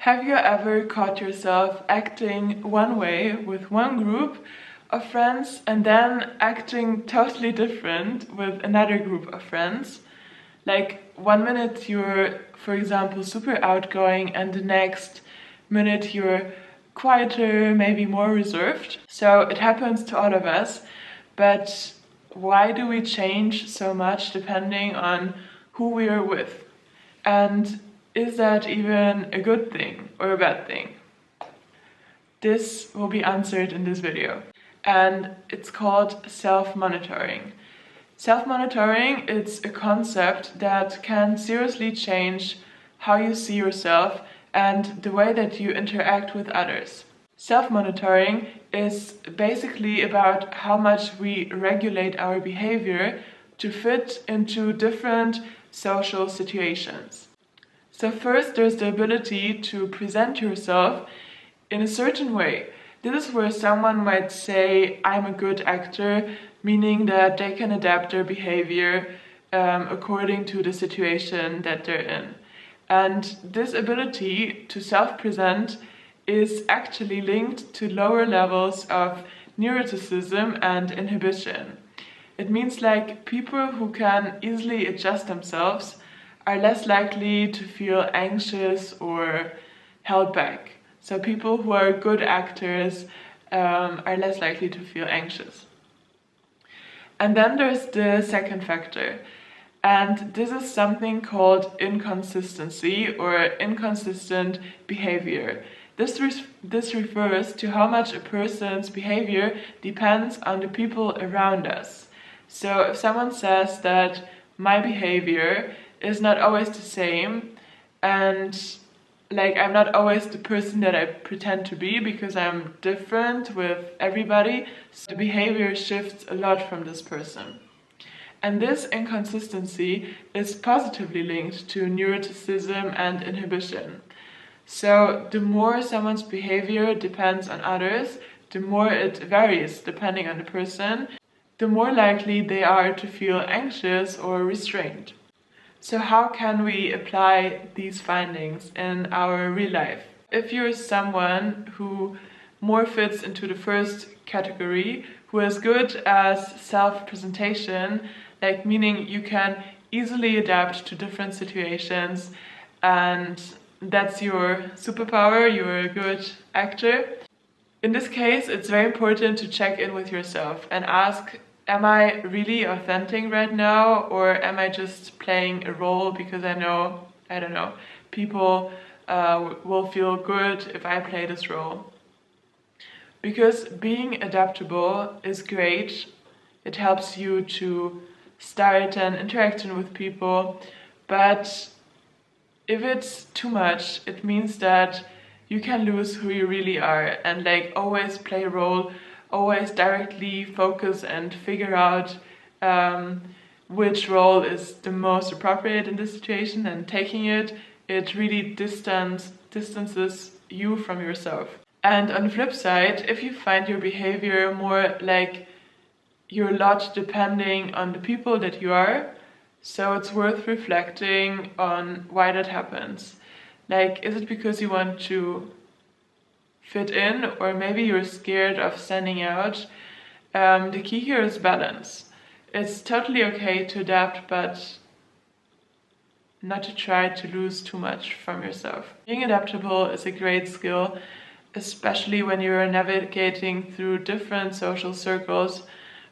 Have you ever caught yourself acting one way with one group of friends and then acting totally different with another group of friends? Like 1 minute you're, for example, super outgoing and the next minute you're quieter, maybe more reserved. So it happens to all of us, but why do we change so much depending on who we are with? And is that even a good thing or a bad thing? This will be answered in this video. And it's called self-monitoring. Self-monitoring is a concept that can seriously change how you see yourself and the way that you interact with others. Self-monitoring is basically about how much we regulate our behavior to fit into different social situations. So first, there's the ability to present yourself in a certain way. This is where someone might say, I'm a good actor, meaning that they can adapt their behavior according to the situation that they're in. And this ability to self-present is actually linked to lower levels of neuroticism and inhibition. It means like people who can easily adjust themselves are less likely to feel anxious or held back. So people who are good actors are less likely to feel anxious. And then there's the second factor. And this is something called inconsistency or inconsistent behavior. This refers to how much a person's behavior depends on the people around us. So if someone says that my behavior is not always the same and like I'm not always the person that I pretend to be because I'm different with everybody, so the behavior shifts a lot from this person. And this inconsistency is positively linked to neuroticism and inhibition. So the more someone's behavior depends on others, the more it varies depending on the person, the more likely they are to feel anxious or restrained. So how can we apply these findings in our real life? If you're someone who more fits into the first category, who is good as self-presentation, like meaning you can easily adapt to different situations and that's your superpower, you're a good actor. In this case, it's very important to check in with yourself and ask, am I really authentic right now, or am I just playing a role because I know, I don't know, people will feel good if I play this role? Because being adaptable is great. It helps you to start an interaction with people, but if it's too much, it means that you can lose who you really are and like always play a role, always directly focus and figure out which role is the most appropriate in this situation, and taking it really distances you from yourself. And on the flip side, if you find your behavior more like you're a lot depending on the people that you are, so it's worth reflecting on why that happens. Like, is it because you want to fit in, or maybe you're scared of standing out? The key here is balance. It's totally okay to adapt, but not to try to lose too much from yourself. Being adaptable is a great skill, especially when you're navigating through different social circles,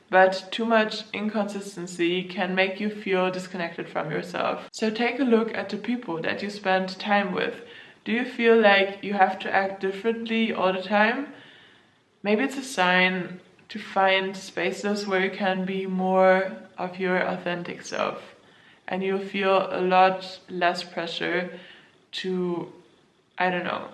but too much inconsistency can make you feel disconnected from yourself. So take a look at the people that you spend time with. Do you feel like you have to act differently all the time? Maybe it's a sign to find spaces where you can be more of your authentic self, and you'll feel a lot less pressure to, I don't know,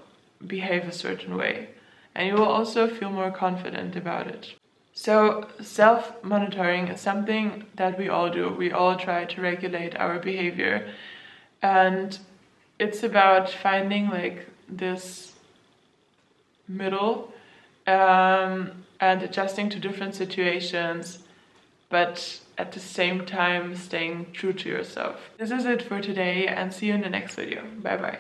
behave a certain way. And you will also feel more confident about it. So self-monitoring is something that we all do. We all try to regulate our behavior. And it's about finding like this middle and adjusting to different situations, but at the same time staying true to yourself. This is it for today, and see you in the next video. Bye bye.